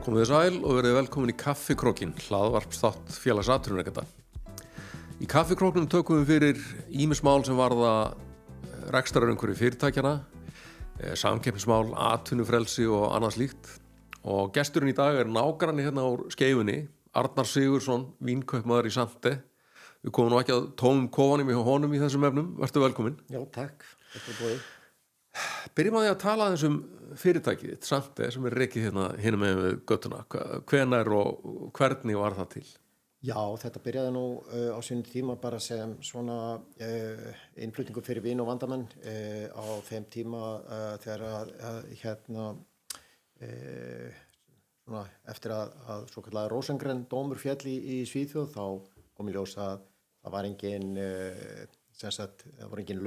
Komið þið sæl og verið velkomin í Kaffikrókinn, hlaðvarpsþátt Félags atvinnurekenda. Í Kaffikróknum tökum við fyrir ýmis mál sem varða rekstrarumhverfi fyrirtækjanna, samkeppnismál, atvinnufrelsi og annað slíkt. Og gesturinn í dag nágranni hérna úr Skeifunni, Arnar Sigurðsson, vínkaupmaður í Sante. Við komum nú ekki að tómum kofanum í honum í þessum efnum. Vertu velkomin. Já, takk. Þetta er búið. Byrjum að því að tala aðeins fyrirtækið þitt, Sante, sem rekið hérna hinum með við göttuna. Hvenær og hvernig var það til? Já, þetta byrjaði nú á sínum tíma bara sem svona innflutningur fyrir vín og vandamenn á þeim tíma þegar svona eftir að svo kallar Rosengren dómur féll í Svíþjóð, þá kom í ljós að það var engin það var engin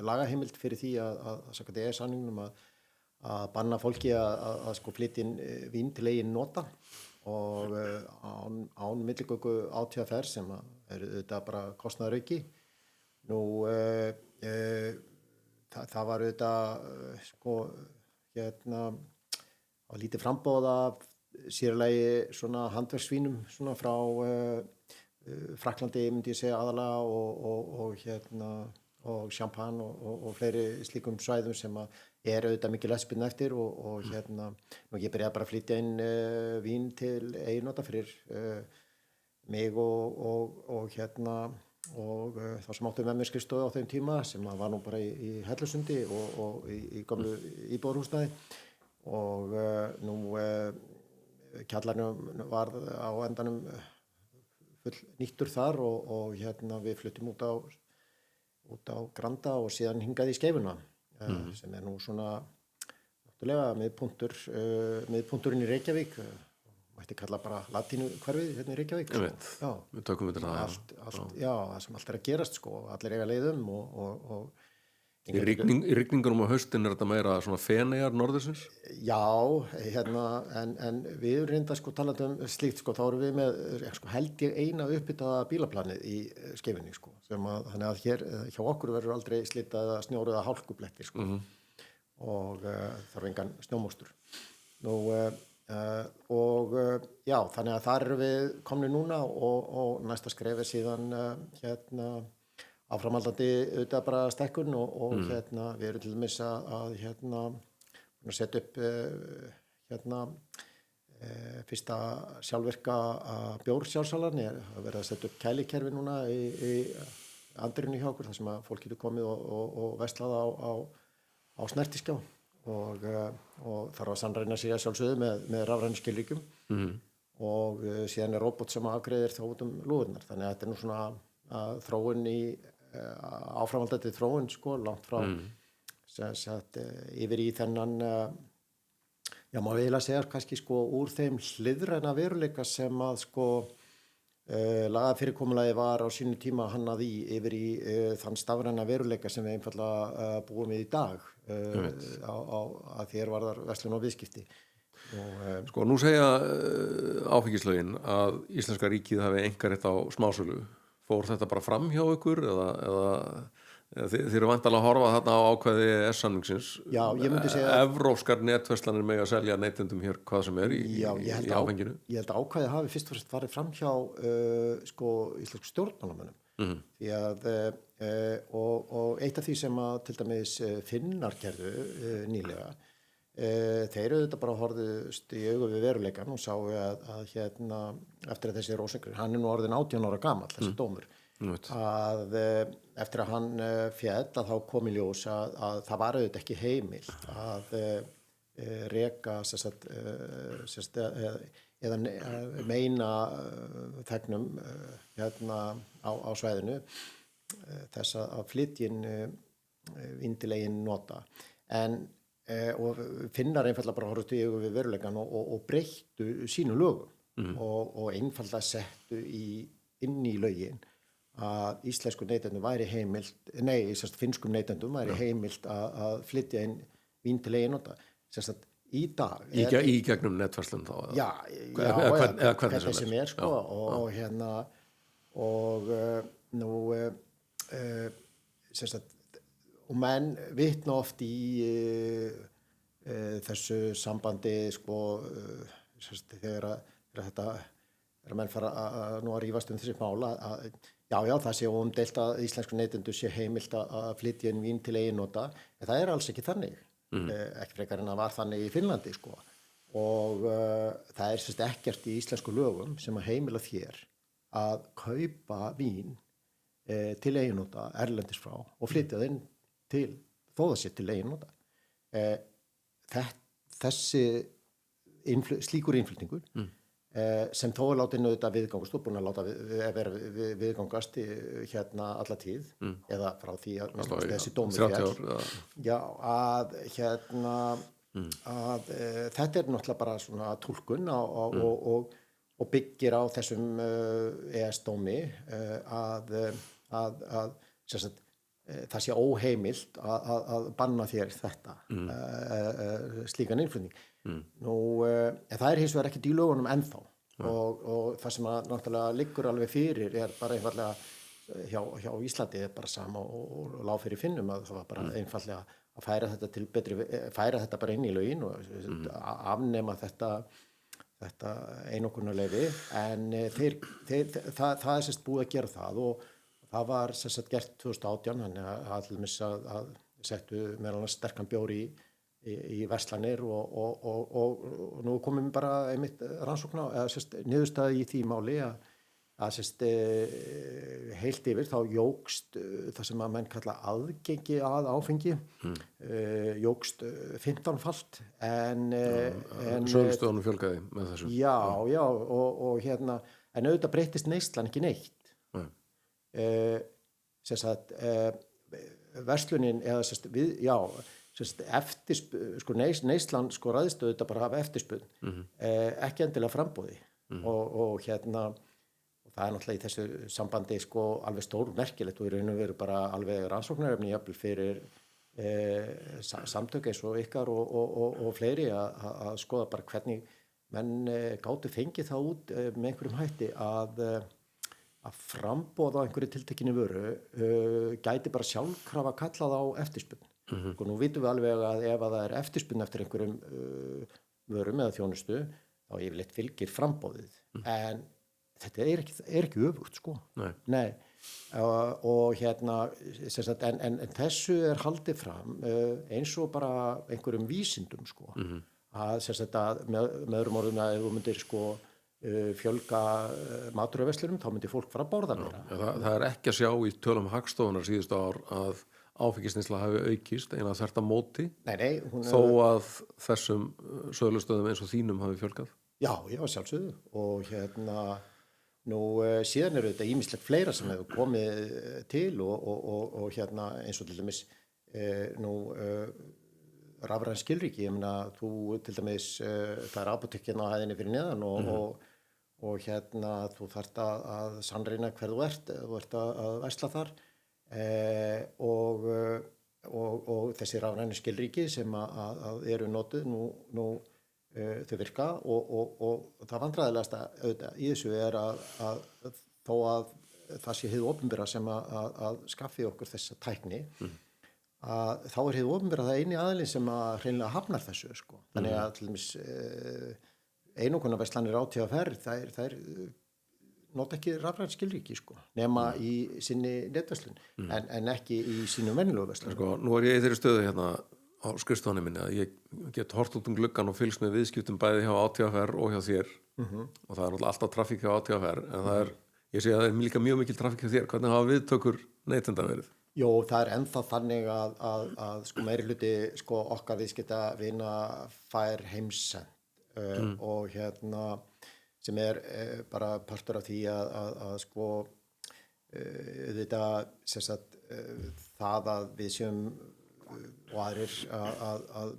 lagaheimild fyrir því að samkvæmt EES-samningnum að banna fólki að sko flytja inn vín til eigin nota og án milligöngu ÁTVR sem er auðvitað bara kostnaðarauki. Nú það var auðvitað sko á lítið framboð af sérlagi svona handverksvínum svona frá Frakklandi myndi ég segja aðalega og champagne og fleiri slíkum svæðum sem auðvitað mikið lesbinn eftir og nú ég byrjaði bara að flytja inn vín til eiginnota fyrir mig og þá sem áttu með mér skrifstofu á þeim tíma sem var nú bara í Hellusundi og í gamlu íbúðarhúsnæði og nú kjallarinn var á endanum full nýttur þar og við fluttum út á Granda og síðan hingað í Skeifuna sem er nú svona náttúrulega miðpunturinn í Reykjavík, mætti kalla bara latínu hverfið hérna í Reykjavík. Já, við tökum við þetta. Já, það sem allt er að gerast sko, allir eiga leiðum og Í rigningunum á haustin þetta meira svona Feneyjar norðursins? Já, en við reynda sko talandi slíkt sko, þá erum við með sko, held ég eina uppbyttaða bílaplanið í Skeifunni sko, þannig að hér hjá okkur verður aldrei slitað eða snjór eða hálkublettir sko og þarf engan snjómókstur. Nú já, þannig að þar erum við komnir núna og næsta skref síðan áframhaldandi auðvitað bara stekkun og við erum til dæmis að setja upp fyrsta sjálfvirka bjórsjálfsalan að vera að setja upp kælikerfi núna í andrinu hjá okkur þar sem að fólk getur komið og verslað á snertiskjá og þarf að sannræna sig að sjálfsögðu með rafrænum skilríkjum og síðan er robot sem afgreiðir þá út lúðurnar, þannig að þetta er nú svona þróun áframhaldandi þróun sko, langt frá yfir í þennan já, má eiginlega segja kannski sko úr þeim hliðræna veruleika sem að sko lagafyrirkomulagið var á sínu tíma hannað yfir í þann stafræna veruleika sem við einfaldlega búum við í dag að þér varðar verslun og viðskipti. Sko nú segja áfengislögin að Íslenska ríkið hafi einkarétt á smásölu. Fór þetta bara fram hjá ykkur eða þið eru væntanlega að horfa þarna á ákvæði EES-samningsins? Já, ég myndi segja evrópskar netverslanir mega að selja neytendum hér hvað sem er í áfenginu. Ég held að ákvæði hafi fyrst og fremst farið fram hjá sko íslensku stjórnmálamönnum því að og eitt af því sem að til dæmis Finnar gerðu nýlega þeir auðvitað bara horfðust í augu við veruleikann og sáu að eftir að þessi Rosengren, hann er nú orðinn 18 ára gamall, þessi dómur, að eftir að hann féll að þá kom í ljós að það var auðvitað ekki heimilt að reka eða meina þegnum á svæðinu þess að flytja inn vín til eigin nota og Finnar einfaldlega bara horfðu í augu við veruleikann og breyttu sínu lögum og einfaldlega settu inn í lögin að íslensku neytendum væri heimilt, finnskum neytendum væri heimilt að flytja inn vín til eigin nota. Í dag í gegnum netverslun þá? Já, eða hvernig sem er sko og nú og menn vitna oft í þessu sambandi sko þegar menn fara nú að rífast þessi mál já, það sé óumdeilt að íslensku neytendur sé heimilt að flytja inn vín til eiginnota, en það alls ekki þannig, ekki frekar en það var þannig í Finnlandi, sko. Og það ekkert í íslensku lögum sem að heimila þér að kaupa vín til eiginnota erlendis frá og flytja það inn til, þó það sé til eiginnota. Slíkur innflutningur sem þó látið auðvitað viðgangast og búin að láta vera viðgangast alla tíð eða frá því að þessi dómur að þetta náttúrulega bara svona túlkun og byggir á þessum ES-dómi að það sé óheimilt að banna þér þetta slíkan innflutning. Nú, það hins vegar ekkert í lögunum ennþá og það sem að náttúrulega liggur alveg fyrir bara einfallega hjá Íslandi bara sama og lá fyrir Finnum að það var bara einfallega að færa þetta til betri, færa þetta bara inn í lögin og afnema þetta einokunarleyfi en það búið að gera það og það var gert 2018 þannig að til dæmis að settu meðal annars sterkan bjór í verslanir og nú komum við bara einmitt rannsókn á niðurstaða í því máli að heilt yfir þá jókst það sem að menn kalla aðgengi að áfengi jókst 15-falt en sölustofunum fjölgaði með þessu já og en auðvitað breyttist neyslan ekki neitt verslunin eða neyslan ræðst auðvitað bara af eftirspurn ekki endilega framboði og það náttúrulega í þessu sambandi alveg stór merkilegt og í raun og veru bara alveg rannsóknarefni jafnvel fyrir samtök eins og ykkar og fleiri að skoða bara hvernig menn gátu fengið það út með einhverjum hætti að framboð á einhverju tiltekinni vöru gæti bara sjálfkrafa kallað á eftirspurn. Og nú vitum við alveg að ef að það eftirspurn eftir einhverjum vörum eða þjónustu þá yfirleitt fylgir framboðið en þetta ekki öfugt sko. Nei. Og en þessu haldið fram eins og bara einhverjum vísindum sko. Að með öðrum orðum að ef þú myndir fjölga matvöruverslurum þá myndir fólk fara að borða meira. Það ekki að sjá í tölum Hagstofunnar síðustu ár að áfengisneysla hafi aukist eina þvert á móti þó að þessum sölustöðum eins og þínum hafi fjölgað. Já, sjálfsögðu og nú síðan þetta ýmislegt fleira sem hefur komið til og eins og til dæmis rafræn skilríki, ég meina þú til dæmis það apótekinn á hæðinni fyrir neðan og þú þarft að sannreyna hver þú ert að versla þar og þessi rafrænu skilríki sem að eru notuð nú þau virka og það vandræðilegasta auðvitað í þessu að þó að það sé hið opinbera sem að skaffi okkur þessa tækni að þá hið opinbera það eini aðilinn sem að hreinlega hafnar þessu sko. Þannig að til dæmis einokunarverslanir ÁTVR þær nota ekki rafrænt skilríki sko, nema í sinni netverslun en ekki í sínum venjulegu verslun. Sko, nú ég í þeirri stöðu hérna á skrifstofunni minni að ég get hort út gluggann og fylgst með viðskiptum bæði hjá ÁTVR og hjá þér og það náttúrulega alltaf trafík hjá ÁTVR en ég sé að það líka mjög mikil trafík hjá þér. Hvernig hafa viðtökur neytenda verið? Jó, það ennþá þannig að meiri hluti okkar viðskiptavina fær heimsend og sem bara partur af því að auðvitað það að við séum og aðrir að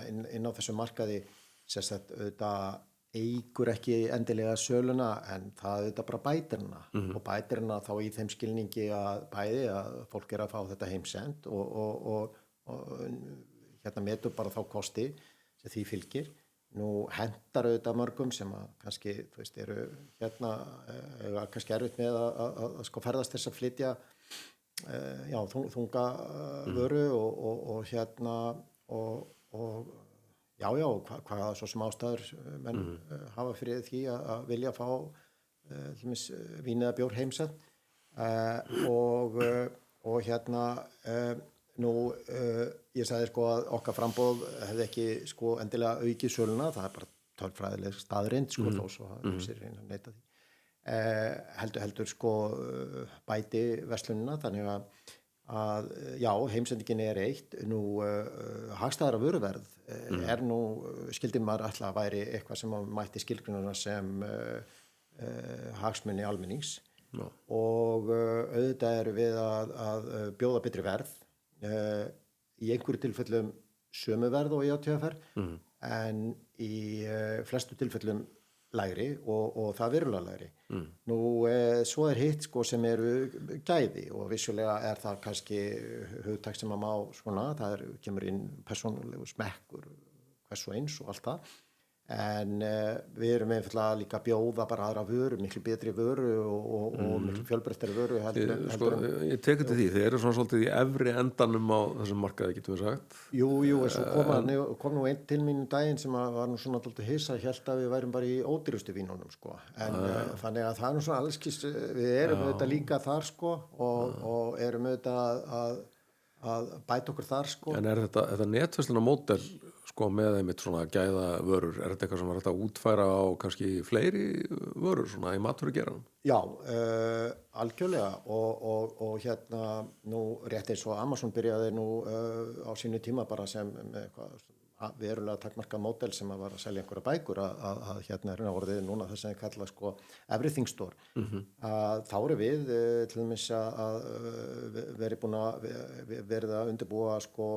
inn á þessum markaði auðvitað eigur ekki endilega söluna en það auðvitað bara bætir hana og bætir hana þá í þeim skilningi að bæði að fólk að fá þetta heimsend og metur bara þá kosti sem því fylgir. Nú hendar auðvitað mörgum sem að kannski eru kannski erfitt með að ferðast þess að flytja þunga vöru og Já, hvað svo sem ástæður menn hafa fyrir því að vilja fá vín eða bjór heimsend og hérna ég sagði sko að okkar framboð hefði ekki sko endilega aukið söluna, það bara tölfræðileg staðreind sko þó svo að sér reyna að neita því heldur sko bæti verslunina þannig að já, heimsendingin eitt hagstæðara vöruverð skildi maður alltaf að væri eitthvað sem mætti skilgreinuna sem hagsmuni almennings og auðvitað erum við að bjóða betri verð í einhverju tilfellum sömu verð og í ÁTVR en í flestu tilfellum lægri og það verulega lægri. Svo hitt sko sem eru gæði og vissulega það kannski hugtak sem að má svona, kemur inn persónulegu smekkur hvers og eins og allt það en við erum einfaldlega líka að bjóða bara aðra vöru, miklu betri vöru og miklu fjölbreyttari vöru Ég tekur til því, þið eru svona svolítið í efri endanum á þessum markaði, getum við sagt Jú, svo kom nú einn til mín daginn sem var nú svona alltaf hissa hélt að við værum bara í ódýrustu vínunum sko, en þannig að það nú svona allskis, við erum auðvitað líka þar sko og erum auðvitað að bæta okkur þar sko. En þetta netversluna módel sko með einmitt svona gæða vörur, þetta eitthvað sem var hægt að útfæra á kannski fleiri vörur svona í matvörugeranum? Já, algjörlega og hérna nú rétt eins og Amazon byrjaði nú á sínu tíma bara sem verulega takmarkað módel sem að var að selja einhverja bækur að hérna orðið núna það sem ég kalla sko everything store þá erum við til dæmis að verið að undirbúa sko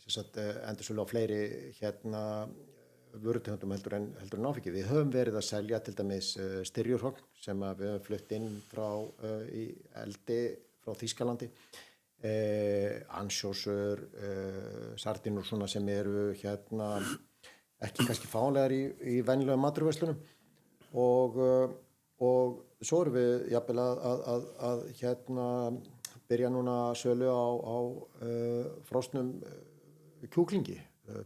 endursölu á fleiri hérna vörutegundum heldur en áfengi. Við höfum verið að selja til dæmis styrjurhogn sem við höfum flutt inn frá í eldi frá Þýskalandi ansjósur sardínur svona sem eru hérna ekki kannski fáanlegar í venjulegum matvöruverslunum og svo erum við jafnvel að hérna byrja núna sölu á frosnum kjúklingi,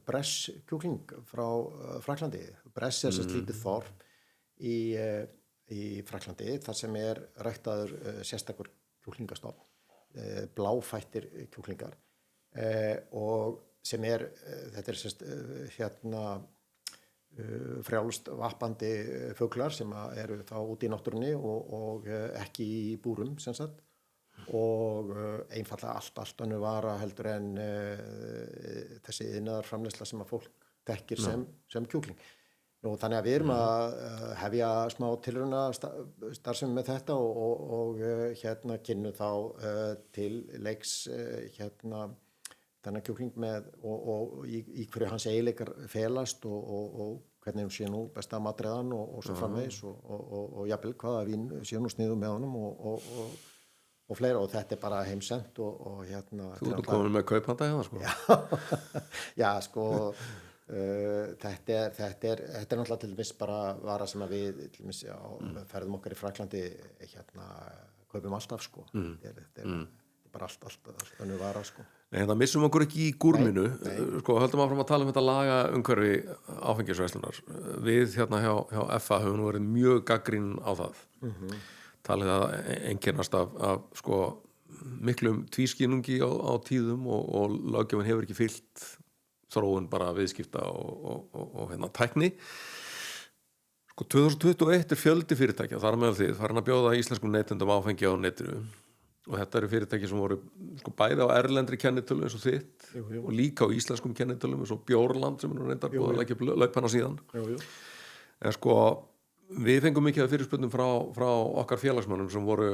Bress kjúkling frá Fraklandi. Bress sem lítið þorp í Fraklandi þar sem ræktaður sérstakur kjúklingastofn, bláfættir kjúklingar og sem þetta hérna frjálst vappandi fuglar sem eru þá út í náttúrunni og ekki í búrum sem sagt og einfallega allt önnur vara heldur en þessi iðnaðarframleiðsla sem að fólk þekkir sem kjúkling. Þannig að við erum að hefja smá tilrauna starfsemi með þetta og hérna kynnum þá til leiks hérna þennan kjúkling með og í hverju hans eiginleikar felast og hvernig hún sé nú besta matreiðan og svo framvegis og jafnvel hvaða vín sé nú sniðum með honum og fleira og þetta bara heimsent og hérna Þú ert komin með kaupanda hérna sko Já sko þetta náttúrulega til dæmis bara vara sem að við til dæmis á ferðum okkar í Fraklandi hérna kaupum alltaf sko þetta bara allt önnur vara sko Nei, það missum okkur ekki í gúrminu sko, höldum áfram að tala þetta laga umhverfi áfengisverslunar við hérna hjá FA höfum nú verið mjög gagnrýnin á það talið að einkennast af sko miklum tvískinnungi á tíðum og löggjöfin hefur ekki fylgt þróun bara viðskipta og hérna tækni sko 2021 fjöldi fyrirtækja þar meðal þið farin að bjóða íslenskum neytendum áfengi á netinu og þetta eru fyrirtæki sem voru sko bæði á erlendri kennitölu eins og þitt og líka á íslenskum kennitölum eins og Bjórland sem reyndar búið að leggja upp laupana síðan en sko við fengum mikið af fyrirspurnum frá okkar félagsmönnum sem voru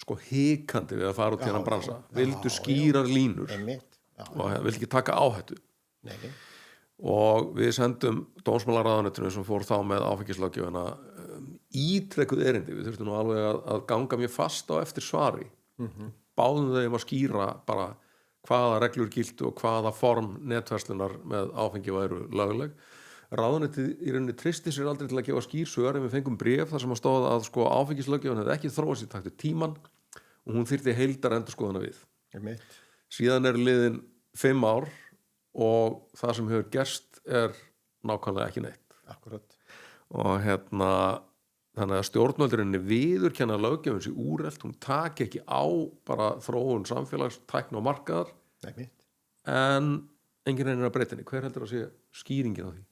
sko hikandi við að fara út í þennan bransa vildu skýrar línur og vildu ekki taka áhættu og við sendum dómsmálaráðuneytinu sem fór þá með áfengislöggjöfina ítrekkuð erindi við þurftum nú alveg að ganga mjög fast á eftir svari báðum þau að skýra bara hvaða reglur giltu og hvaða form netverslunar með áfengi væru lögleg ráðuneytið í rauninni tristi sér aldrei til að gefa skýr svör en við fengum bréf þar sem að stóð að sko áfengislöggjöfin hefði ekki þróast í takt við tímann og hún þyrfti heildar endurskoðana við síðan liðin 5 ár og það sem hefur gerst nákvæmlega ekki neitt. Akkurat. Og þannig að stjórnvöldurinn viðurkenna löggjöfin sig úrelt, hún taki ekki á bara þróun samfélags, tækni og markaðar. Nei, mitt. En enginn reynir að breyta henni. Hver heldur að sé skýringin á því?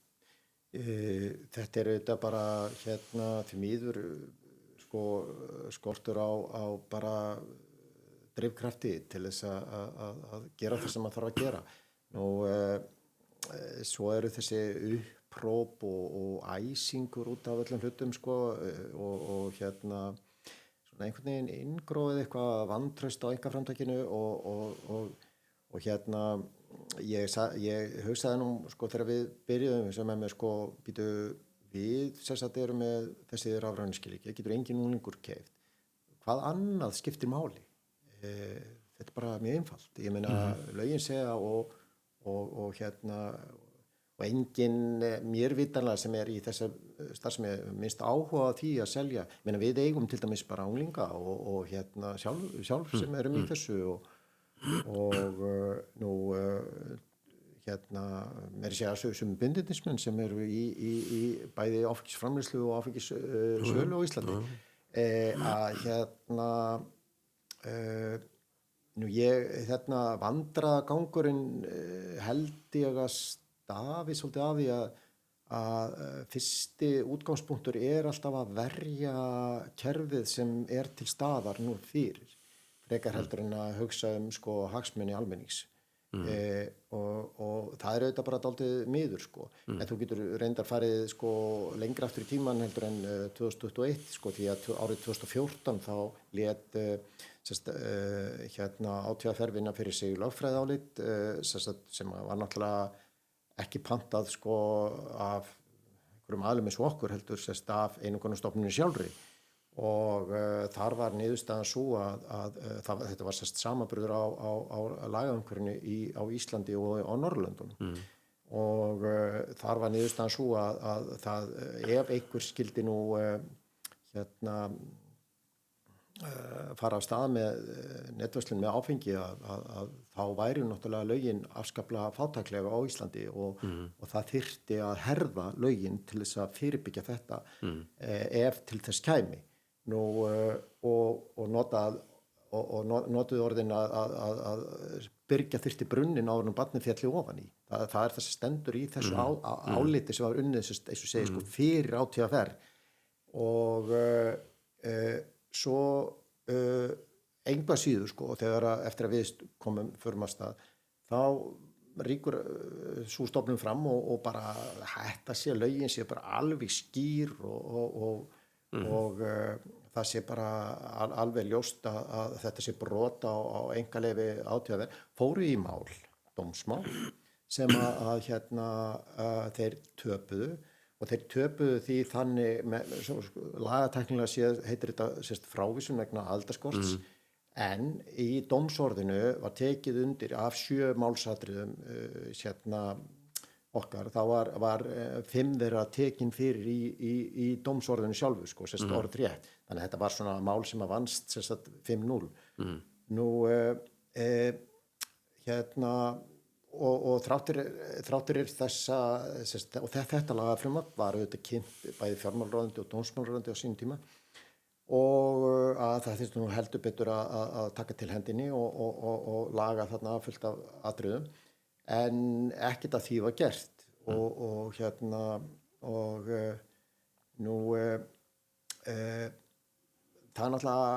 Þetta auðvitað bara því miður skortur á bara drifkrafti til þess að gera það sem maður þarf að gera. Svo eru þessi uppróp og æsingur út af öllum hlutum og svona einhvern veginn inngróið eitthvað vantraust á einkaframtakinu og ég hugsaði nú þegar við byrjuðum sem með býtu við erum með þessi rafræniskilíki, getur engin unglingur keypt. Hvað annað skiptir máli? Þetta er bara mjög einfalt. Ég meina lögin segja og engin mér vitanlega sem í þessa starfsemi minnst áhuga því að selja. Ég meina við eigum til dæmis bara unglinga og sjálf sem erum í þessu og nú meiri segja sem bindindismenn sem eru í bæði áfengisframleiðslu og áfengissölu á Íslandi vandræðagangurinn held ég að stafi svolítið af því að fyrsti útgangspunktur alltaf að verja kerfið sem til staðar nú fyrir frekar heldur en að hugsa hagsmuni almennings og það auðvitað bara dálítið miður en þú getur reyndar farið lengra aftur í tíman heldur en 2021 því að árið 2014 þá lét ÁTVR vinna fyrir sig lögfræðiálit sem var náttúrulega ekki pantað af einhverjum aðilum eins og okkur heldur af Einokunarstofnuninni sjálfri og þar var niðurstaðan svo að þetta var samanburður á lagaumhverfinu á Íslandi og á Norðurlöndunum og þar var niðurstaðan svo að ef einhver skildi nú fara af stað með netverslun með áfengi að þá væri náttúrulega lögin afskaplega fátæklega á Íslandi og það þyrfti að herða lögin til þess að fyrirbyggja þetta ef til þess kæmi og notuðu orðin að byrgja þyrfti brunnin áður en barnið félli ofan í. Það það sem stendur í þessu áliti sem var unnið eins og segir fyrir ÁTVR og svo enga síður þegar eftir að við komum förum að stað þá ríkur sú stofnun fram og bara þetta sé lögin sé bara alveg skýr og það sé bara alveg ljóst að þetta sé brot á einkaleyfi ÁTVR fóru í mál, dómsmál sem að þeir töpuðu og þeir töpuðu því þannig lagatæknilega séð heitir þetta frávísun vegna aldarskorts en í dómsorðinu var tekið undir af 7 málsatriðum okkar, þá var 5 þeirra tekin fyrir í dómsorðinu sjálfu, orð rétt. Þannig að þetta var svona mál sem að vannst 5-0. Nú, og þráttur þessa, og þetta lagafrumvarp var auðvitað kynnt bæði fjármálaráðuneyti og dómsmálaráðuneyti á sínum tíma og að það þyrfti nú heldur betur að taka til hendinni og laga þarna fullt af atriðum. En ekkert að því var gert og nú það náttúrulega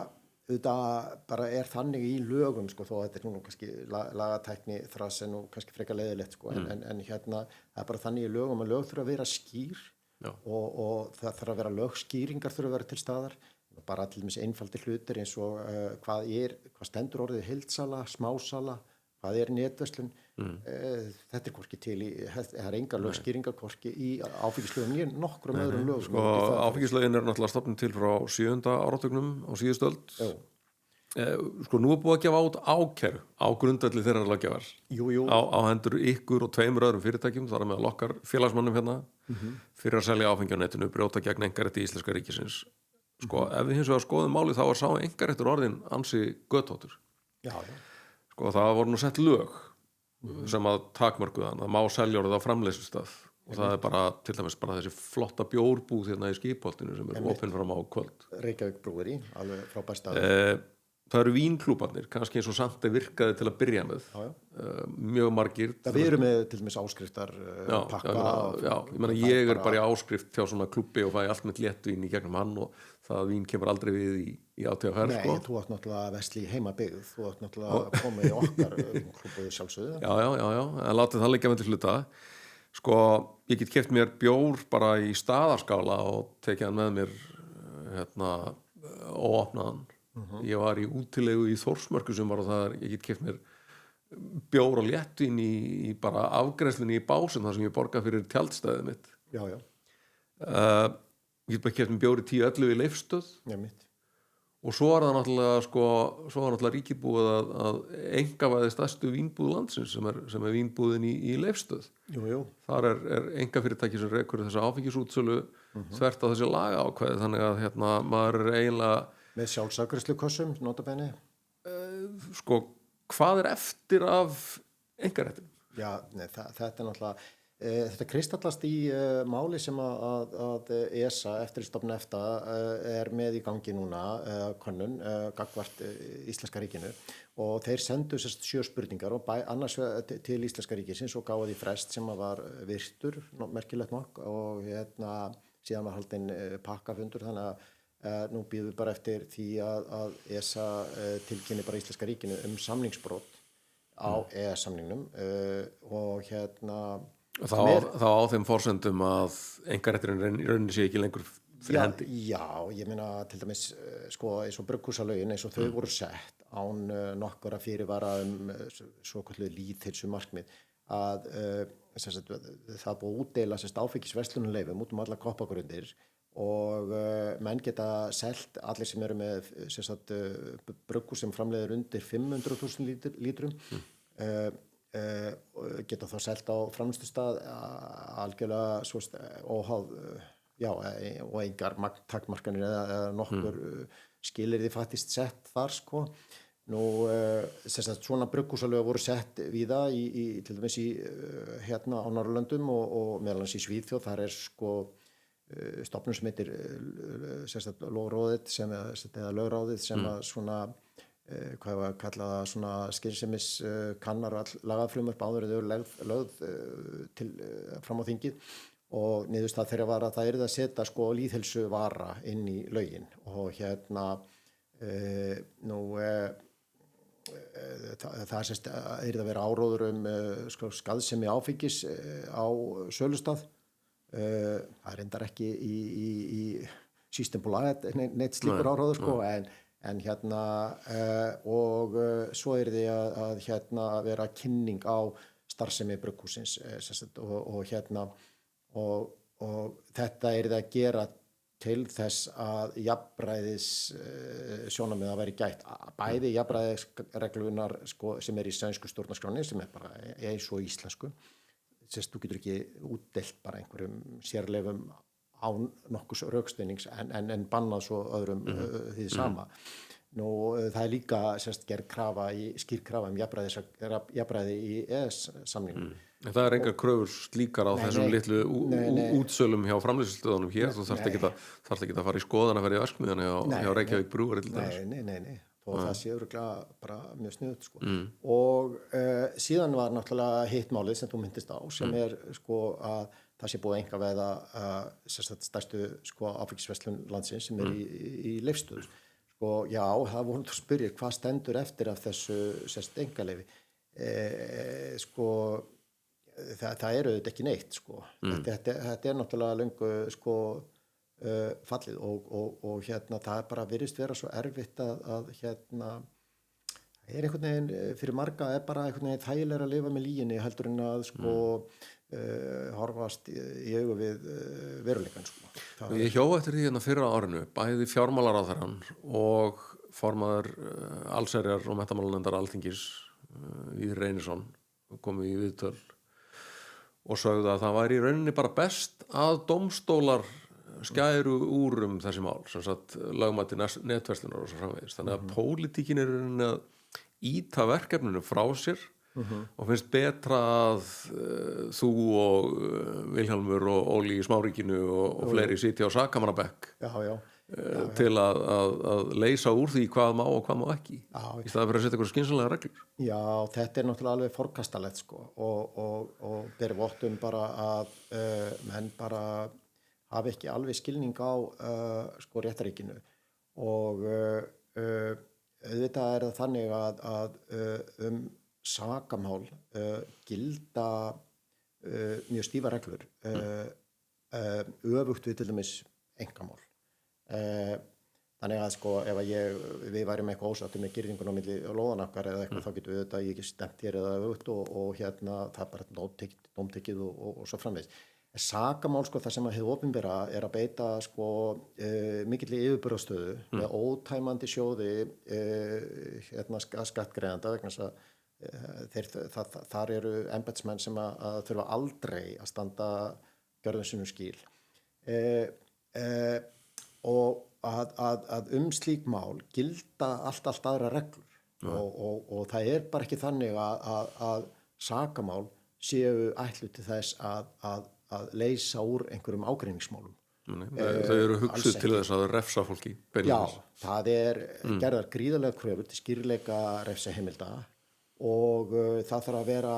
auðvitað bara þannig í lögum þó að þetta nú kannski lagatækni þrass en nú kannski frekar leiðilegt en það bara þannig í lögum að lög þurfa að vera skýr og það þarf að vera lögskýringar þurfa að vera til staðar bara til dæmis einfaldir hlutir eins og hvað stendur orðið heildsala, smásala hvað netverslun þetta hvorki til það engar lögskýringar hvorki í áfengislögum né nokkrum öðrum lögum áfengislögin náttúrulega stofnun til frá 7. áratugnum á síðustu öld nú búið að gefa át ákæru á grundvelli þeirra löggjafar á hendur ykkur og 2 öðrum fyrirtækjum þar með okkar félagsmannum fyrir að selja áfengi á netinu brjóta gegn einkarétti íslenska ríkisins ef við hins vegar skoðum málið þá var sá einkaréttur orðin ansi götóttur það voru nú sett lög sem að takmörkuða hann, það má selja orðið á framleiðslustað og það bara til dæmis bara þessi flotta bjórbúð hérna í Skipholtinu sem opin fram á kvöld. Reykjavík Brewery, alveg frábær staður. Það eru vínklúbarnir, kannski eins og Sante virkaði til að byrja með. Mjög margir. Það við erum með til dæmis áskriftar pakka. Ég meina ég bara í áskrift hjá svona klúbbi og fæ allt með léttvín í gegnum hann og það vín kemur aldrei við í ATFR. Nei, þú átt náttúrulega vesli heimabyggð, þú átt náttúrulega að koma í okkar klúbbu sjálfsögðu. Já, en látið það liggja með til hluta. Sko, ég get keypt mér bjór bara í staðarskála og tekið hann með mér óopnaðan. Ég var í útilegu í Þórsmörku sem var og það ég get keypt mér bjór og léttvín í bara afgreiðslunni í básinn þar sem ég borga fyrir tjaldstæðið mitt. Já. Ég get bara keypt mér bjór í 10-11 í Leifsstöð. Já, mitt. Og svo var það náttúrulega ríkið búið að einkavæði stærstu vínbúð landsins sem er vínbúðin í Leifsstöð. Jú. Þar er einkafyrirtæki sem rekur þessa áfengisútsölu þvert á þessi lagaákvæði þannig að maður er eiginlega með sjálfsafgreiðslukossum, notabenni. Sko, hvað er eftir af einkaréttinum? Já, þetta er náttúrulega þetta kristallast í máli sem að ESA, eftirlitsstofnun EFTA, er með í gangi núna, könnun, gagnvart Íslenska ríkinu og þeir sendu 7 spurningar og annars til Íslenska ríkisins og gáði frest sem var virtur, merkilegt nokk og síðan var haldinn pakkafundur þannig að nú býðum við bara eftir því að ESA tilkynni bara Íslenska ríkinu samningsbrot á EES-samningnum og þá á þeim forsendum að einkarétturinn í rauninni sé ekki lengur fyrir hendi. Já, ég meina til dæmis sko eins og brugghúsalögin eins og þau voru sett án nokkura fyrirvara svokölluð lýðheilsumarkmið að það búið að útdeila áfengisverslunarleyfum út alla koppagrundir og menn geta selt allir sem eru með brugghús sem framleiðir undir 500.000 lítrum geta þá selt á framleiðslustað algjörlega óháð og engar takmarkanir eða nokkur skilyrði faktist sett þar sko. Nú svona brugghúsalög voru sett víða í til dæmis á Norðurlöndum og meðal annars í Svíþjóð þar er sko stofnun sem heitir Lóðráðið eða lögráðið sem að svona hvað var að kalla það svona skynsemis kannar og lagafrumvörp áður eða lögð til fram á þingið og niðurstaða þeirra var að það yrði að setja sko lýðheilsu vara inn í lögin og það yrði að vera áróður skaðsemi áfengis á sölustað. Það er reyndar ekki í Systembolaget neitt slíkur áróður sko en og svo er því að vera kynning á starfsemi brugghússins og þetta er það að gera til þess að jafnræðis sjónarmið að vera gætt bæði jafnræðisreglunar sko, sem er í sænsku stjórnarskránni sem er bara eins og íslensku þú getur ekki útdeilt bara einhverjum sérleifum án nokkurs rökstuðnings en bannað svo öðrum því sama. Nú það er líka gerð skýr krafa jafnræði í EES-samningnum. Það er engar kröfur slíkar á þessum litlu útsölum hjá framleiðslustöðunum hér, þú þarft ekki að fara í skoðan að vera í verksmiðjunni hjá Reykjavík Brewery til dæmis. Nei. Og það sé örugglega bara mjög sniðugt sko. Og síðan var náttúrulega hitt málið sem þú myndist á sem er sko að það sé búið að einkavæða stærstu sko áfengisverslun landsins sem er í Leifsstöð. Sko já, það voru að spyrja hvað stendur eftir af þessu einkaleyfi. Sko það eru auðvitað ekki neitt sko. Þetta er náttúrulega löngu sko fallið og það er bara virðist vera svo erfitt að er einhvern veginn fyrir marga er bara einhvern veginn þægilega að lifa með lýginni heldur en að sko horfast í augu við veruleikann sko. Ég hjó eftir því fyrra árinu bæði fjármálaráðherrann og formaður allsherjar og menntamálanefndar Alþingis Víðir Reynisson komu í viðtöl og sögðu að það væri í rauninni bara best að dómstólar skæru úr þessi mál sem sagt lögmæti netverslunar og svo framvegis þannig að pólitíkin er að ýta verkefninu frá sér og finnst betra að þú og Vilhjálmur og Óli í Smáríkinu og fleiri sitja á sakamanabekk til að leysa úr því hvað má og hvað má ekki í staðan fyrir að setja eitthvað skynsamlega reglur. Já, þetta náttúrulega alveg forkastalegt sko og ber vottum bara að menn bara hafi ekki alveg skilning á sko réttaríkinu og auðvitað það þannig að sakamál gilda mjög stífa reglur öfugt við til dæmis einkamál. Þannig að sko ef við værum eitthvað ósáttir með girðingun á milli lóðan okkar eða eitthvað þá getum við þetta ekki stemt hér eða öfugt og það bara dómtekið og svo framvegis. Sakamál sko það sem að hið opinbera að beita sko mikilli yfirburðastöðu með ótæmandi sjóði skattgreiðanda vegna þess að þar eru embættismenn sem að þurfa aldrei að standa gjörðum sínum skil og að slík mál gilda allt aðra reglur og það bara ekki þannig að sakamál séu ætluð til þess að leysa úr einhverjum ágreiningsmálum. Þau eru hugsuð til þess að refsa fólki. Já, það gerðar gríðarlega kröfur til skýrleika refsaheimilda og það þarf að vera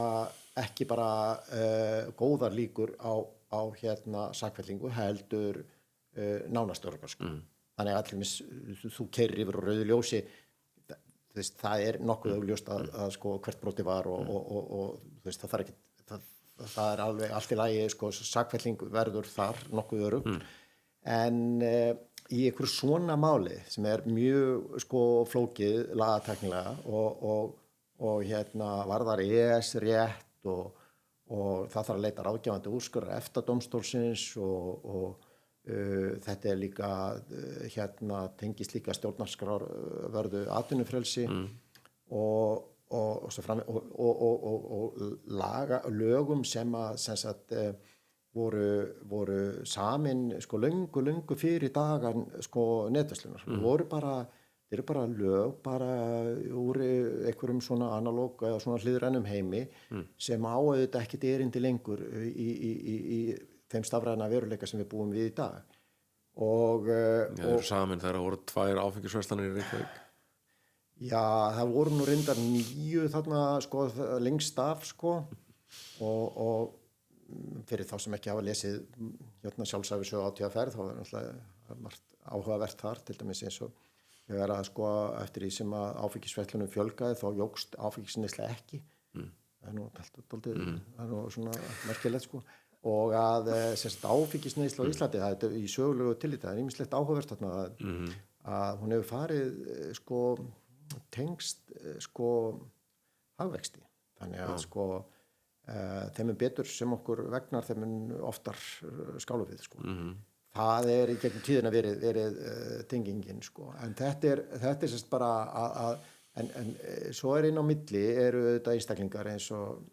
ekki bara góðar líkur á sakfellingu heldur nánast öruggar sko. Þannig að allir þú keyrir yfir á rauðu ljósi það nokkuð augljóst að sko hvert broti var og það alveg allt í lagi sko sakfelling verður þar nokkuð örugg en í einhverju svona máli sem mjög sko flókið lagatæknilega og varðar rétt og það þarf að leita ráðgefandi úrskurðar EFTA-dómstólsins og þetta líka tengist líka stjórnarskrárvörðu atvinnufrelsi og svo fram og lögum sem sagt voru samin sko löngu fyrir dagan sko netverslunar þeir eru bara lög bara úr einhverjum svona analóg eða svona hliðrænum heimi sem á auðvitað ekkert erindi lengur í þeim stafræna veruleika sem við búum við í dag og samin þegar voru 2 áfengisverslanir í Reykjavík. Já, það voru nú reyndar 9 þarna sko lengst af sko og fyrir þá sem ekki hafa lesið sjálfsævisögu ÁTVR þá náttúrulega margt áhugavert þar til dæmis eins og þegar að sko eftir því sem að áfengisverslunum fjölgaði þá jókst áfengisneysla ekki það nú dálítið það nú svona merkilegt sko og að áfengisneysla á Íslandi það í sögulegu tilliti það ýmislegt áhugavert þarna að hún hefur farið sko tengst sko hagvexti þannig að sko þeim betur sem okkur vegnar þeim oftar skálu við sko það í gegnum tíðina verið tengingin sko en þetta sérst bara að en svo inn á milli eru þetta einstaklingar eins og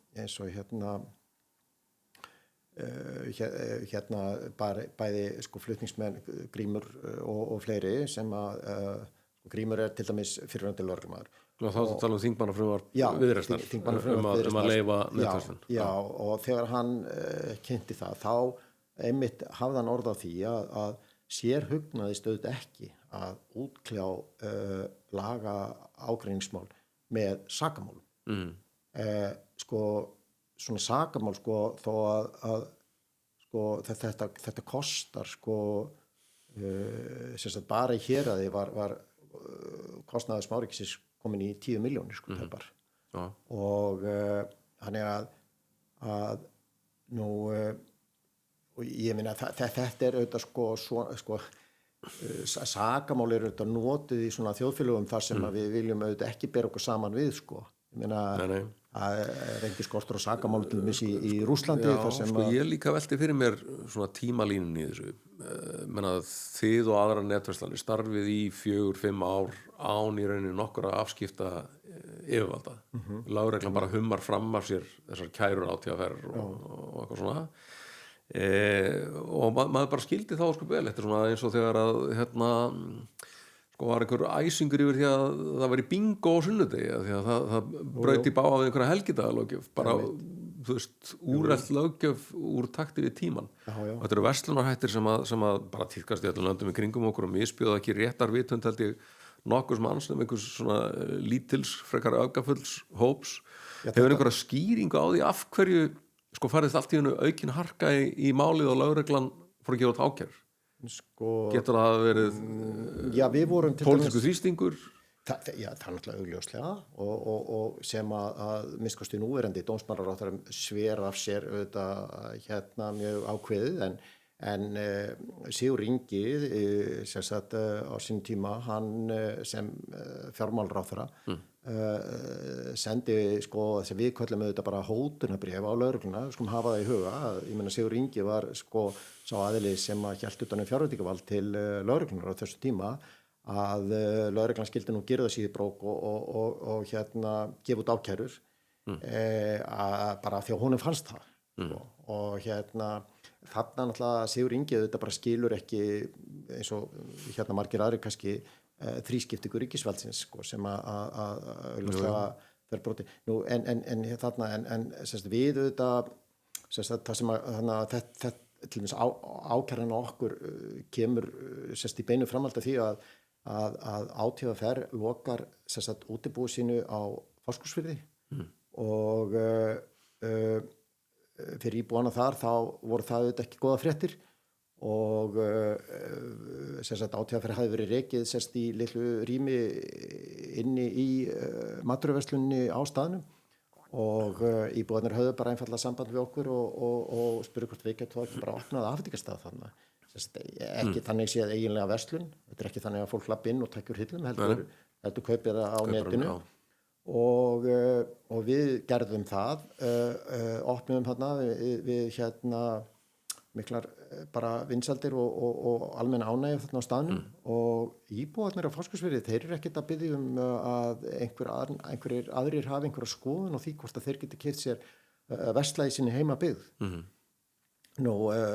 bæði sko flutningsmenn Grímur og fleiri sem að Grímur til dæmis fyrrverandi lögreglumaður. Þá tala þingmannafrumvarp Viðreisnar að leyfa netverslun. Já, og þegar hann kynnti það, þá einmitt hafði hann orð á því að sér hugnaðist auðvitað ekki að útkljá laga ágreiningsmál með sakamálum. Sko svona sakamál sko þó að sko þetta kostar sko sem sagt bara í héraði var kostnaður Smáríkisins komin í 10 milljónir sko tæpar og þannig að nú og ég meina þetta auðvitað sko sakamál auðvitað notið í svona þjóðfélögum þar sem að við viljum auðvitað ekki bera okkur saman við sko ég meina það ekki skortur á sakamálum til dæmis í Rússlandi sko ég líka velti fyrir mér svona tímalínun í þessu menna þið og aðra netverslanir starfið í 4-5 ár án í rauninni nokkura afskipta yfirvalda lögreglan bara hummar fram af sér þessar kærur ÁTVR og eitthvað svona og maður bara skildi þá sko vel eftir svona eins og þegar að sko sko var einhver æsingur yfir því að það var í bingo á sunnudegi því að það braut í báða við einhverja helgidagalaggjöf bara, þú veist, úrelt löggjöf úr takti við tíman. Og þetta eru verslunarhættir sem að bara tíðkast í öllum löndum í kringum okkur og misbjóða ekki réttar vitund held ég nokkurs manns einhvers svona lítils, frekar öfgafulls hóps. Hefur einhverja skýringu á því af hverju sko farið allt í hennu aukin harka í málið og lögreglan fór að gefa út ákærur? Sko, getur það verið við vorum pólitískur þrýstingur? Það er náttúrulega augljóslega og sem að minnst núverandi dómsmálaráðherra sver af sér auðvitað mjög ákveðið en Sigurður Ingi sem sagt á sínum tíma hann sem fjármálaráðherra sendi sko þess að við köllum auðvitað bara hótunarbréf á lögregluna, skulum hafa það í huga ég meina Sigurður Ingi var sko sá aðili sem að hélt utan fjárveitingavald til lögreglunar á þessu tíma að lögreglan skildi nú girða síðu brók og gefa út ákærur bara því að honum fannst það og þarna náttúrulega Sigurður Ingi auðvitað bara skilur ekki eins og margir aðrir kannski þrískiptingu ríkisvaldsins sko, sem auðvitað fer broti. Nú en þarna en við auðvitað það sem að þetta til dæmis ákæran okkur kemur í beinu framhaldi af því að ÁTVR lokar útibúi sínu á Fáskrúðsfirði og fyrir íbúana þar þá voru það auðvitað ekki góða fréttir og ÁTVR hafði verið rekið í litlu rými inni í matvöruverslunni á staðnum og íbúarnir höfðu bara einfallega samband við okkur og spurðu hvort við getum ekki bara opnað afhendingarstað þannig ekki þannig séð eiginlega verslun þetta ekki þannig að fólk lappi inn og tækjur hillum heldur kaupir það á netinu og við gerðum það opnum þarna við miklar bara vinsældir og almenna ánægju þarna á staðnum og íbúarnir á Fáskrúðsfirði þeir eru ekkert að biðja að einhverjir aðrir hafi einhverja skoðun og því hvort að þeir geti keypt sér versla í sinni heimabyggð. Nú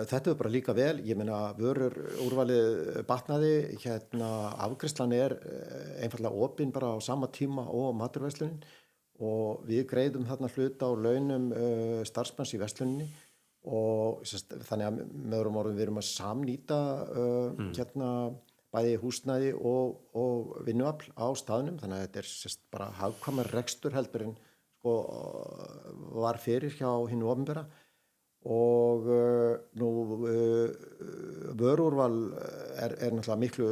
þetta er bara líka vel, ég meina vörur úrvalið batnaði, afgreiðslan einfaldlega opin bara á sama tíma og matvöruverslunin og við greiðum þarna hluta á launum starfsmanns í versluninni og þannig að með öðrum orðum við erum að samnýta bæði húsnæði og vinnuafl á staðnum þannig að þetta er bara hagkvæmur rekstur heldur en sko var fyrir hjá hinu opinbera og nú vörúrval er náttúrulega miklu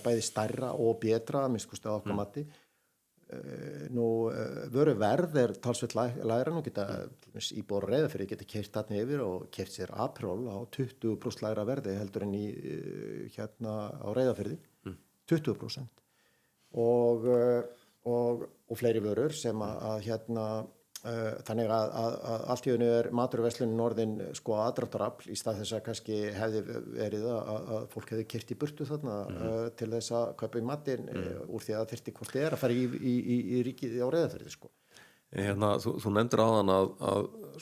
bæði stærra og betra að minnst kosti á okkar mati nú vöruverð er talsvert lægra nú geta íbúar Reyðarfirði geta keyrt þarna yfir og keyrt sér Aperol á 20% lægra verði heldur en á Reyðarfirði 20% og fleiri vörur sem að þannig að allt í einu matvöruverslunin orðin sko aðdráttarafl í stað þess að kannski hefði verið að fólk hefði keyrt í burtu þarna til þess að kaupa í matinn úr því að þyrfti hvort að fara í ríkið á Reyðarfirði sko. Þú nefndir áðan að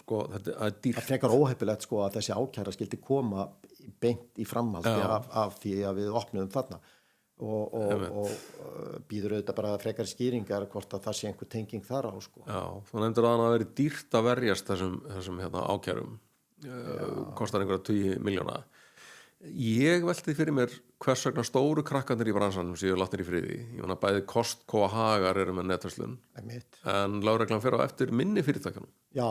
sko þetta er dýrt. Það frekar óheppilegt sko að þessi ákæra skildi koma beint í framhaldi af því að við opnuðum þarna og býður auðvitað bara frekar skýringar hvort að það sé einhver tenging þar á sko. Já, þú nefndir að það veri dýrt að verjast þessum ákærum kostar einhverja 20 milljóna ég velti fyrir mér hvers vegna stóru krakkarnir í bransanum séu látnir í friði ég meina bæði Costco og Hagar eru með netverslun en lögreglan fer á eftir minni fyrirtækjunum já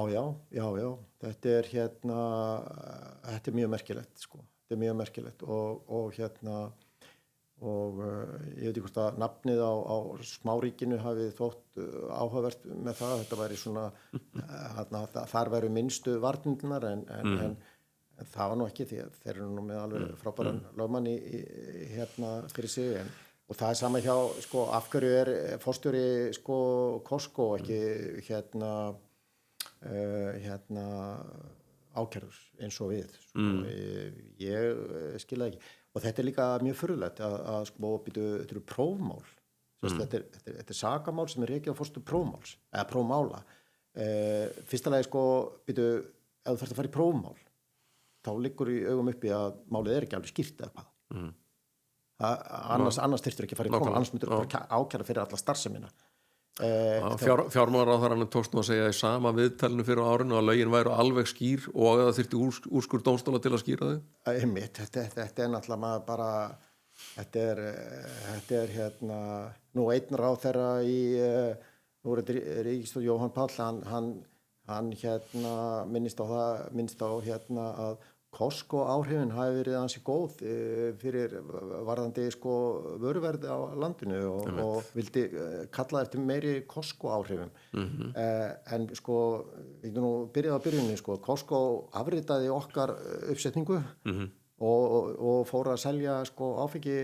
þetta er þetta er mjög merkilegt sko þetta er mjög merkilegt og og ég veit ekki hvort að nafnið á smáríkinu hafi þótt áhugavert með það þetta væri svona þar væru minnstu varnindunar en það var nú ekki því að þeir eru nú með alveg frábæran lögmann fyrir sig og það er sama hjá sko af hverju er forstjóri sko Costco ekki ákærður eins og við ég skil það ekki og þetta er líka mjög furðulegt að sko þetta eru prófmál þetta er sakamál sem er rekið á forstöðu prófmáls eða prófmála fyrsta lagi sko ef þú þarft að fara í prófmál þá liggur í augum uppi að málið er ekki alveg skýrt eða hvað annars þyrftur ekki að fara í koma, annars myndur bara ákæra fyrir alla starfsemina. Fjármálaráðherranum tókst nú að segja í sama viðtalinu fyrir árinu að lögin væru alveg skýr og að það þyrfti úrskurð dómstóla til að skýra þau? Einmitt, þetta náttúrulega maður bara, þetta er nú einn ráðherra í, nú er þetta ríkisstjórn Jóhann Páll, hann minnist á að Costco áhrifin hafi verið ansi góð fyrir varðandi vöruverð á landinu og vildi kalla eftir meiri Costco áhrifum. En við nú byrjaði á byrjunni, Costco afritaði okkar uppsetningu og fór að selja áfengi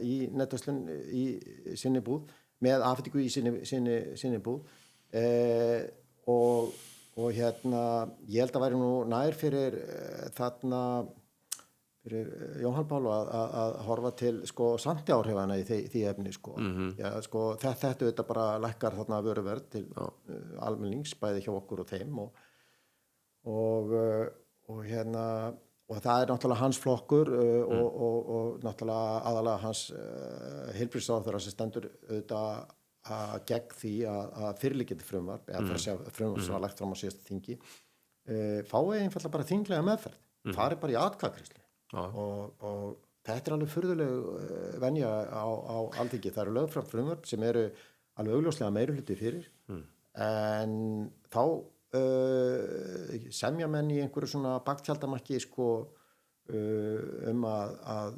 í netverslun í sinni búð, með afhendingu í sinni búð og ég held að væri nú nær fyrir fyrir Jóhann Pál að horfa til samti áhrifana í því efni þetta auðvitað bara lækkar þarna vöruverð til almennings bæði hjá okkur og þeim og það er náttúrulega hans flokkur og náttúrulega aðalega hans heilbrigðisráðherra sem stendur auðvitað gegn því að fyrirliggjandi frumvarp eða frumvarp sem var lagt fram á síðasta þingi fái einfaldlega bara þinglega meðferð fari bara í atkvæðagreiðslu og þetta er alveg furðuleg venja á Alþingi. Það eru lögð fram frumvarp sem eru alveg augljóslega meirihluti fyrir en þá semja menn í einhverju svona baktjaldamakki að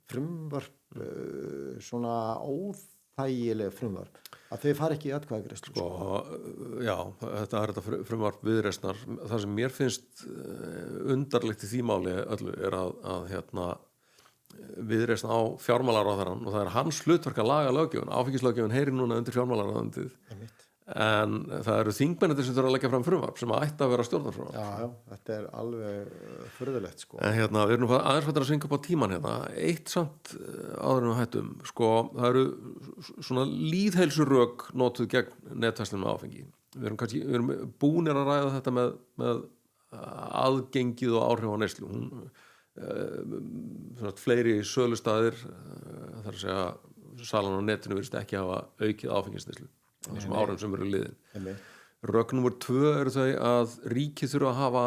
frumvarp svona óþægileg frumvarp að þau fari ekki í atkvæðagreiðslu. Já, þetta er þetta frumvarp Viðreisnar. Það sem mér finnst undarlegt í því máli öllu er að Viðreisn á fjármálaráðherrann og það er hans hlutverk að laga löggjöfun. Áfengislöggjöfun heyrir núna undir fjármálaráðuneytið. En það eru þingmennir sem þurfa að leggja fram frumvarp sem ætti að vera stjórnarfrumvarp. Já, þetta er alveg furðulegt En við erum aðeins að svinga upp á tíman eitt samt áður en við hættum það eru svona lýðheilsurök notuð gegn netverslun með áfengi. Við erum búnir að ræða þetta með aðgengið og áhrif á neyslu. Fleiri sölustaðir þar að segja salan á netinu virðist ekki hafa aukið áfengisneyslu þessum árum sem eru liðin. Rök númer 2 eru þau að ríkið þurfa að hafa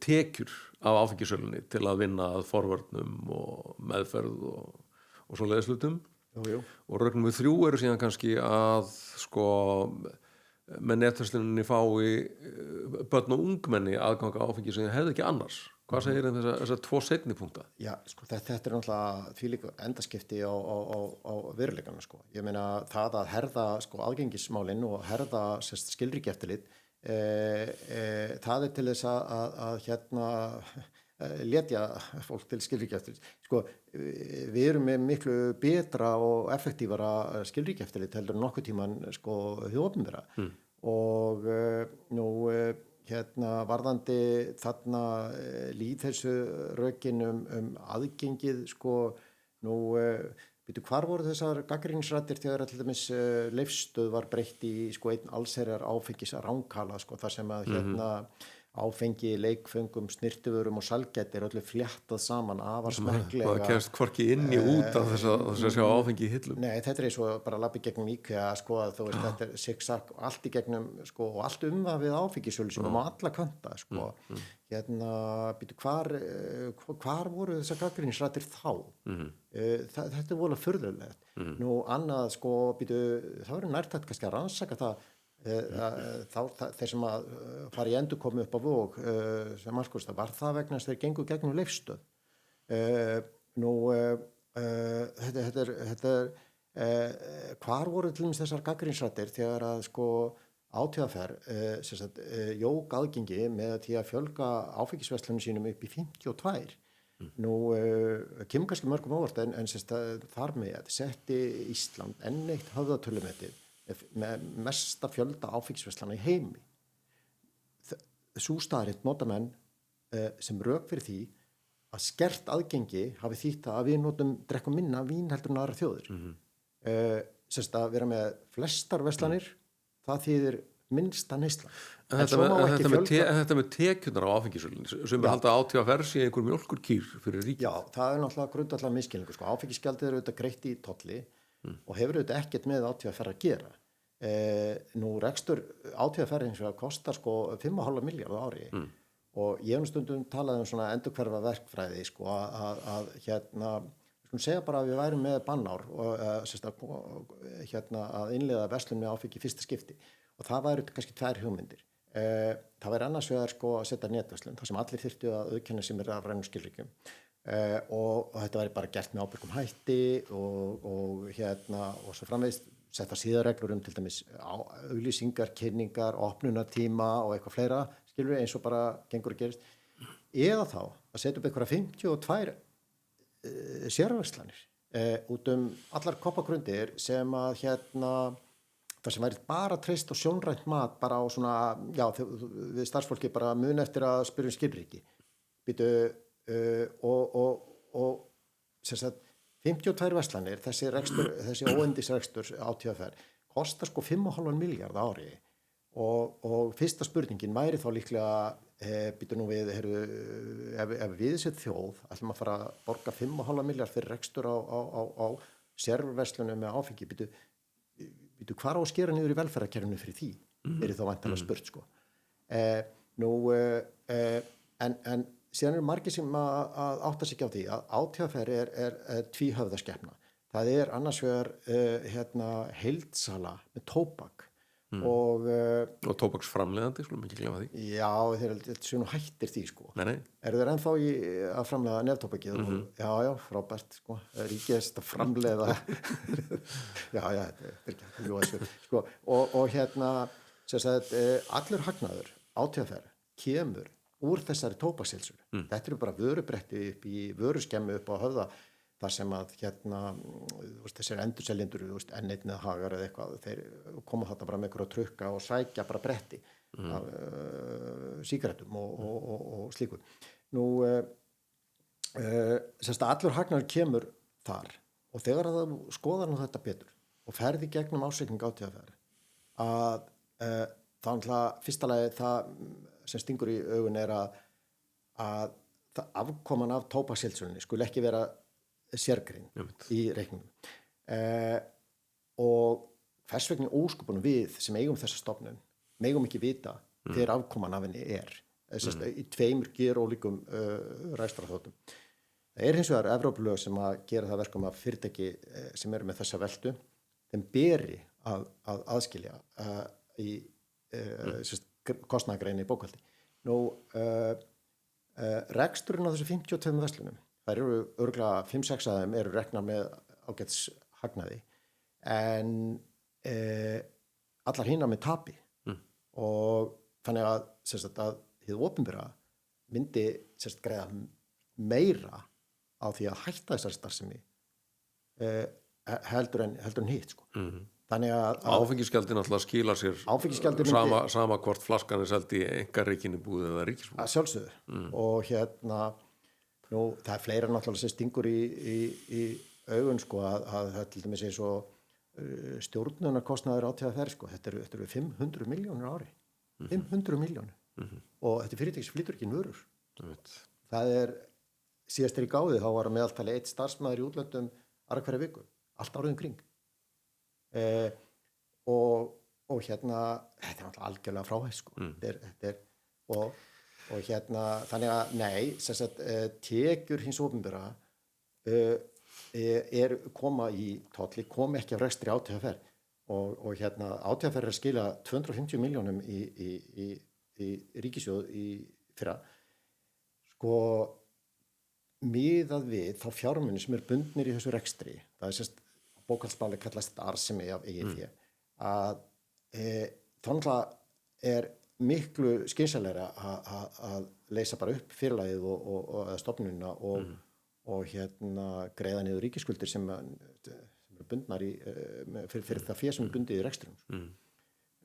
tekjur af áfengisölunni til að vinna að forvörnum og meðferð og svoleiðis hlutum. Og rök númer 3 eru síðan kannski að með netversluninni fái börn og ungmenni aðgang að áfengi sem hefði ekki annars. Hvað segir þessar 2 seinni punkta? Já, þetta er náttúrulega því líka endaskipti á veruleikanum. Ég meina það að herða aðgengismálin og herða skilríkjaeftirlit, það er til þess að letja fólk til skilríkjaeftirlit. Við erum með miklu betra og effektífara skilríkjaeftirlit heldur nokkuð tíman hið opinbera og nú varðandi þarna lýðheilsurökin aðgengið nú hvar voru þessar gagnrýnisraddir þegar til dæmis Leifsstöð var breytt í einn allsherjar áfengis rangkala þar sem að áfengi, leikföngum, snirtivörum og salgæti er öllu fléttað saman afar smekklega. Það kemst hvorki inn í út af þess að sjá áfengi í hillum. Nei, þetta er eins og bara labbi gegnum IKEA þú veist, þetta er siksak allt í gegnum og allt við áfengisölu sem á alla kanta býtu hvar voru þessar gagnrýnisraddir þá? Þetta er voðalega furðulegt. Nú annað býtu það verður nærtækt kannski að rannsaka það þeir sem að fara í endurkomu upp á Vog sem Markús, var það vegna þess að þeir gengu gegnum Leifsstöð. Þetta er hvar voru til dæmis þessar gagnrýnisraddir þegar að ÁTVR jók aðgengi með því að fjölga áfengisverslunum sínum upp í 52. Nú kemur kannski mörgum óvart en þar með setti Ísland enn eitt höfðatölumetið með mesta fjölda áfengisverslana í heimi. Sú staðreynd nota menn sem rök fyrir því að skert aðgengi hafi þýtt að við drekkum minna vín heldur en aðrar þjóðir. Að vera með flestar verslanir, það þýðir minnsta neysla. En þetta með tekjurnar á áfengisölunni sem halda ÁTVR sé einhver mjólkurkýr fyrir ríkið. Já, það náttúrulega grundvallar misskilningur. Sko. Áfengisgjaldið auðvitað greitt í tolli og hefur auðvitað ekkert með ÁTVR að gera. Nú rekstur ÁTVR eins og kostar sko 5,5 milljarð á ári og ég stundum talaði svona endurhverfa verkfræði sko að skulum segja bara að við værum með bannár og að innleiða verslun með áfengi í fyrsta skipti og það væru kannski 2 hugmyndir. Það væri annars vegar sko að setja netverslun þar sem allir þyrftu að auðkenna sem er rafrænum skilríkjum og þetta væri bara gert með ábyrgum hætti og svo framvegis setja siðareglur til dæmis auglýsingar, kynningar, opnunartíma og eitthvað fleira, skilur við eins og bara gengur að gerist. Eða þá að setja upp einhverja 52 sérverslanir út allar koppagrundir sem að það sem væri bara treyst og sjónrænt mat bara á svona, já, við starfsfólki bara mun eftir að spyrja skilríki. Og sem sagt 52 verslanir, þessi óendisrekstur ÁTVR kostar sko 5,5 milljarð á ári og fyrsta spurningin væri þá líklega ef við sér þjóð ætlum að fara að borga 5,5 milljarð fyrir rekstur á sérverslunum með áfengi hvar á að skera niður í velferðarkerfinu fyrir því er þá væntanlega spurt sko. En síðan eru margir sem að átta sig ekki á því að ÁTVR er tvíhöfðaskepna. Það er annars vegar heildsala með tóbak og tóbaksframleiðandi, skulum ekki gleyma því. Já, þeir séu nú hættir því sko. Nei. Eru þeir ennþá að framleiða neftóbakið? Já, frábært sko. Ríkið er að framleiða já, sko. Og sem sagt, allur hagnaður átvr kemur úr þessari tóbaksheilsu. Þetta eru bara vörubretti upp í vöruskemmu upp á Höfða þar sem að þessir endurseljendur N1 eða Hagar eða eitthvað, þeir koma þarna bara með einhverja trukka og sækja bara bretti af sígarettum og slíku. Nú allur hagnaður kemur þar og þegar það skoðar nú þetta betur og ferði gegnum ásreikning ÁTVR að þá fyrsta lagi það sem stingur í augun er að afkoman af tóbaksheilsunni skuli ekki vera sérgrein í reikningum. Og hvers vegna ósköpunum við sem eigum þessa stofnun megum ekki vita hver afkoman af henni er. Í 2 gerólíkum rækstrarþóttum. Það er hins vegar Evrópulög sem að gera það verkum að fyrirtæki sem eru með þessa veltu þeim beri að aðskilja í kostnaðargreini í bókhaldi. Nú, reksturinn á þessu 52 verslunum, þær eru örugglega 5-6 af þeim eru reknar með ágætis hagnaði, en allar hinar með tapi. Og þannig að hið opinbera myndi greiða meira á því að hætta þessari starfsemi heldur en hitt sko. Þannig að áfengisgjaldið náttúrulega skilar sér sama hvort flaskan er seld í einkareikinu búið eða ríkisbúið. Að sjálfsögðu. Og nú, það er fleira náttúrulega sem stingur í augun sko að það til dæmis eins og stjórnunarkostnaður ÁTVR sko, þetta eru 500 milljónir á ári. 500 milljónir. Og þetta fyrirtæki flytur ekki vörur. Það er síðast í gáði þá var meðaltali 1 starfsmaður í útlöndum aðra hverja viku, allt árið kring. Og þetta er náttúrulega algjörlega fráhætt sko. Þannig að nei, tekjur hins opinbera koma í tolli, koma ekki af rekstri ÁTVR og ÁTVR er að skila 250 milljónum í ríkissjóð í fyrra sko, miðað við þá fjármuni sem er bundnir í þessu rekstri, það er bókhaldsmáli kallast þetta arðsemi af eigið fé, að þannig er miklu skynsamlegra að leysa bara upp fyrirlagið og stofnunina og greiða niður ríkisskuldir sem eru bundnar fyrir það fé sem er bundið í rekstrinum.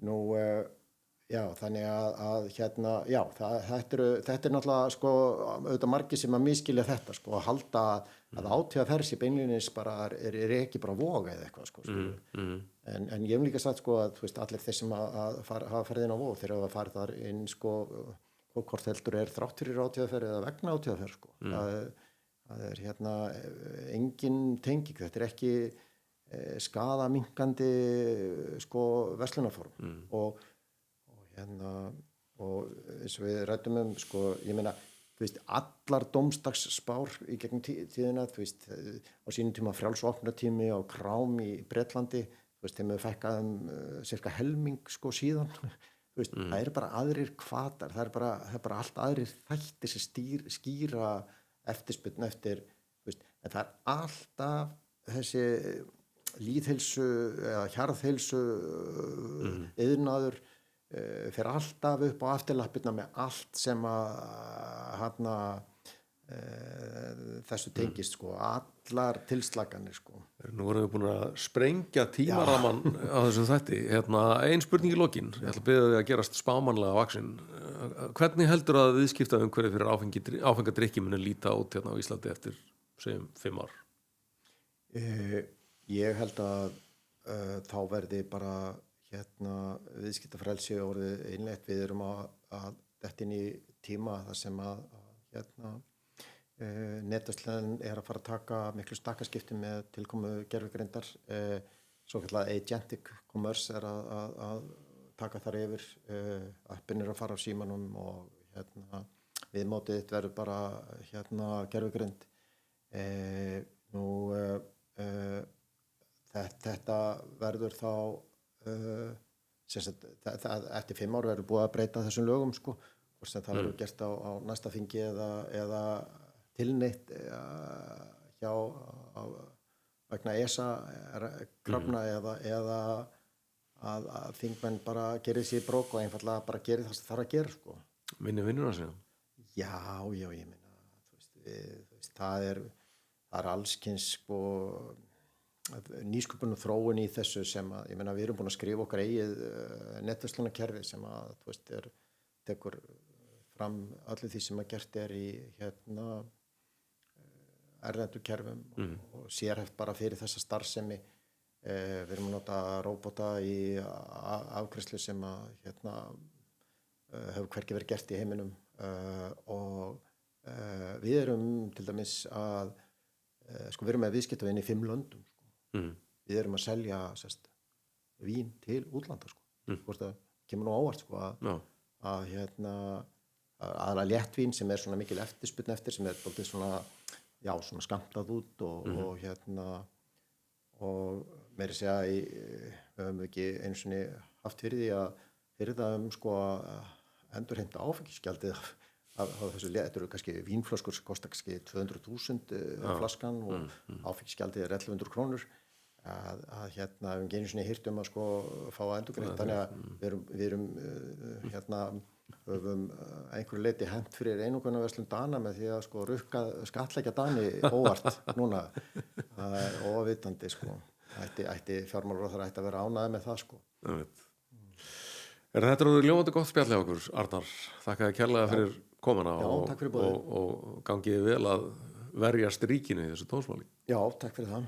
Nú, Já, þannig að hérna, já, þetta er náttúrulega sko, auðvitað margir sem að miskilja þetta sko, að halda að átíðaferð sé beinlínis bara er ekki bara Vog eða eitthvað sko, en ég hef líka sagt sko að þú veist, allir þeir sem hafa ferðin á Vog þeir hafa farið þar inn sko, hvort heldur er þrátt fyrir átíðaferð eða vegna átíðaferð sko, það er hérna engin tenging, þetta er ekki skaðaminkandi sko verslunarform og eins og við ræddum sko, ég meina, þú veist, allar dómsdagsspár í gegnum tíðina, þú veist, á sínum tíma frjálsopnatími á Krám í Bretlandi, þú veist, þeim hefur fækkað cirka helming sko síðan, þú veist, það eru bara aðrir hvatar, það er bara allt aðrir þættir sem skýra eftirspurn eftir, þú veist, en það er alltaf þessi lýðheilsu eða hjarðheilsu iðnaður fer alltaf upp á afturlappirna með allt sem að þessu tengist sko, allar tilslaganir sko. Nú erum við búin að sprengja tímaraman á þessum þætti. Ein spurning í lokin, ég ætla að biðja þig að gerast spámanlega vaksin. Hvernig heldur að viðskiptaumhverfið fyrir áfengadrykki muni líta út hérna á Íslandi eftir, segjum, 5 ár? Ég held að þá verði bara viðskiptafrelsi orðið innleitt. Við erum að detta inn í tíma þar sem að netverslunin er að fara að taka miklu stakkaskipti með tilkomu gervigreindar, svo kallað agentic commerce er að taka þar yfir, appin er að fara á símanum og viðmótið verður bara gervigreind. Þetta verður þá eftir 5 ár verður búið að breyta þessum lögum sko, hvort sem það verður gert á næsta þingi eða tilneytt hjá vegna ESA krafna eða að þingmenn bara gerir sér brók og einfallega bara gerir það sem þarf að gera sko. Vinni vinnuna sig? Já, ég meina þú veist, það er allskyns sko nýsköpun og þróun í þessu sem að, ég meina, við erum búin að skrifa okkar eigið netverslunarkerfi sem að, þú veist, tekur fram öllu því sem að gert er í erlendu kerfum og sérhæft bara fyrir þessa starfsemi. Við erum að nota róbota í afgreiðslu sem að hefur hvergi verið gert í heiminum og við erum til dæmis að sko, við erum með viðskiptavini í 5 löndum. Við erum að selja vín til útlanda sko. Það kemur nú ávart sko, að aðalega léttvín sem er svona mikil eftirspurn eftir sem er bóltið svona, já, svona skammtað út og meira að segja við höfum ekki einu sinni haft fyrir því að fyrir það sko að endurheimta áfengisgjaldið af þessu, þetta eru kannski vínflöskur sem kostar kannski 200.000 flaskan og áfengisgjaldið er 1100 krónur að við hefum ekki einu sinni hýrt að sko fá að endurgreitt, þannig að við erum höfum einhverju leyti hent fyrir einokunarverslun Dana með því að sko skattleggja Dani óvart núna, það er óvitandi sko, ætti fjármálaráðherra ætti að vera ánægður með það sko. Þetta eru ljómandi gott spjall hjá okkur, Arnar. Þakka þér kærlega fyrir komuna og gangiði vel að verjast ríkinu í þessu dómsmáli. Já, takk fyrir það.